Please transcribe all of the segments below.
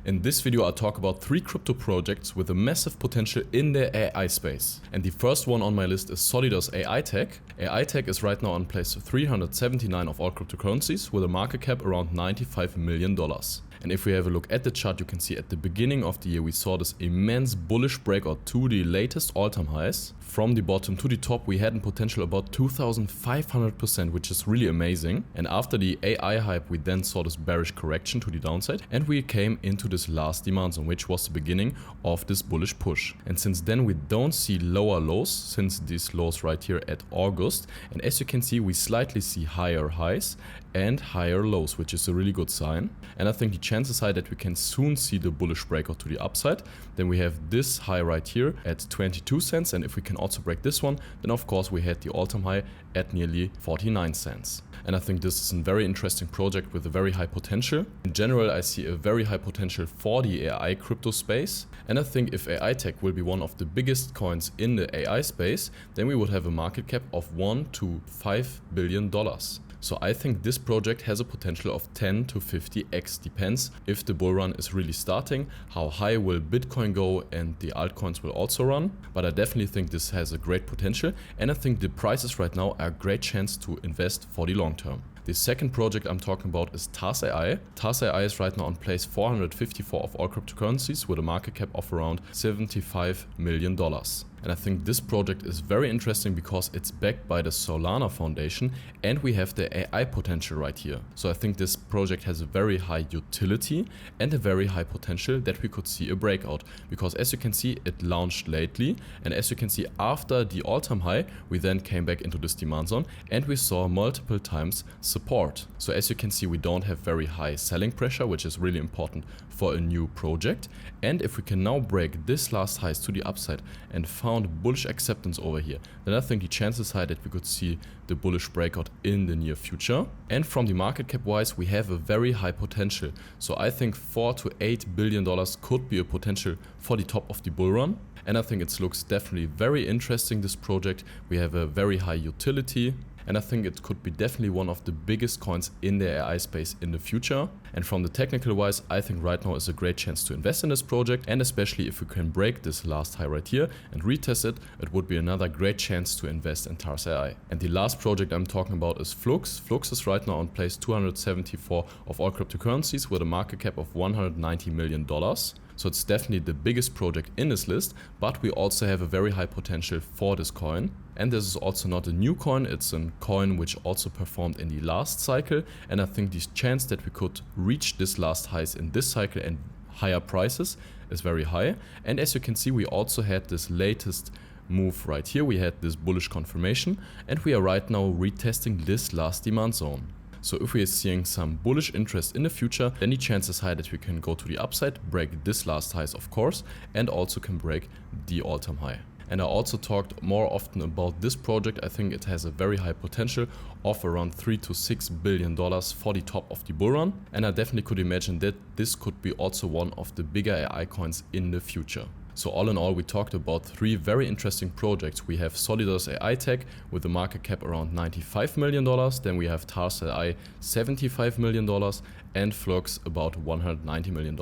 In this video I'll talk about 3 crypto projects with a massive potential in the AI space. And the first one on my list is Solidus AI Tech. AI Tech is right now on place 379 of all cryptocurrencies with a market cap around $95 million. And if we have a look at the chart, you can see at the beginning of the year we saw this immense bullish breakout to the latest all-time highs. From the bottom to the top we had in potential about 2,500%, which is really amazing. And after the AI hype we then saw this bearish correction to the downside and we came into this last demand zone, which was the beginning of this bullish push. And since then we don't see lower lows since these lows right here at August. And as you can see, we slightly see higher highs and higher lows, which is a really good sign. And I think the chances are that we can soon see the bullish breakout to the upside. Then we have this high right here at 22 cents, and if we can also break this one, then of course we had the all-time high at nearly 49 cents. And I think this is a very interesting project with a very high potential. In general, I see a very high potential for the AI crypto space. And I think if AI Tech will be one of the biggest coins in the AI space, then we would have a market cap of $1 to $5 billion. So I think this project has a potential of 10 to 50x, depends if the bull run is really starting, how high will Bitcoin go, and the altcoins will also run. But I definitely think this has a great potential, and I think the prices right now are a great chance to invest for the long term. The second project I'm talking about is TARS AI. TARS AI is right now on place 454 of all cryptocurrencies with a market cap of around $75 million. And I think this project is very interesting because it's backed by the Solana Foundation and we have the AI potential right here. So I think this project has a very high utility and a very high potential that we could see a breakout. Because as you can see, it launched lately, and as you can see, after the all-time high, we then came back into this demand zone and we saw multiple times support. So as you can see, we don't have very high selling pressure, which is really important for a new project. And if we can now break this last highs to the upside and found bullish acceptance over here, then I think the chances are that we could see the bullish breakout in the near future. And from the market cap wise, we have a very high potential. So I think $4 to $8 billion could be a potential for the top of the bull run. And I think it looks definitely very interesting, this project. We have a very high utility. And I think it could be definitely one of the biggest coins in the AI space in the future. And from the technical wise, I think right now is a great chance to invest in this project. And especially if we can break this last high right here and retest it, it would be another great chance to invest in TARS AI. And the last project I'm talking about is Flux. Flux is right now on place 274 of all cryptocurrencies with a market cap of $190 million. So it's definitely the biggest project in this list, but we also have a very high potential for this coin. And this is also not a new coin, it's a coin which also performed in the last cycle. And I think the chance that we could reach this last highs in this cycle and higher prices is very high. And as you can see, we also had this latest move right here. We had this bullish confirmation and we are right now retesting this last demand zone. So if we are seeing some bullish interest in the future, then the chances high that we can go to the upside, break this last highs of course, and also can break the all-time high. And I also talked more often about this project. I think it has a very high potential of around $3 to $6 billion for the top of the bull run. And I definitely could imagine that this could be also one of the bigger AI coins in the future. So all in all, we talked about 3 very interesting projects. We have Solidus AI Tech with a market cap around $95 million. Then we have TARS AI $75 million and Flux about $190 million.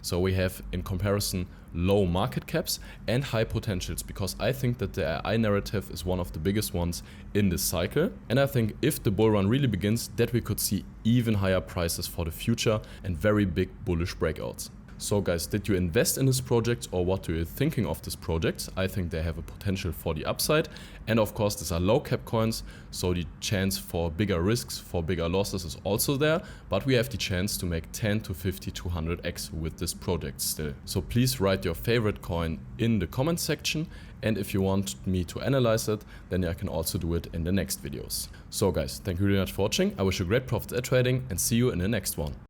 So we have in comparison low market caps and high potentials, because I think that the AI narrative is one of the biggest ones in this cycle. And I think if the bull run really begins, that we could see even higher prices for the future and very big bullish breakouts. So guys, did you invest in this project, or what are you thinking of this project? I think they have a potential for the upside. And of course, these are low cap coins, so the chance for bigger risks, for bigger losses is also there. But we have the chance to make 10 to 50 to 100x with this project still. So please write your favorite coin in the comment section. And if you want me to analyze it, then I can also do it in the next videos. So guys, thank you very much for watching. I wish you great profits at trading and see you in the next one.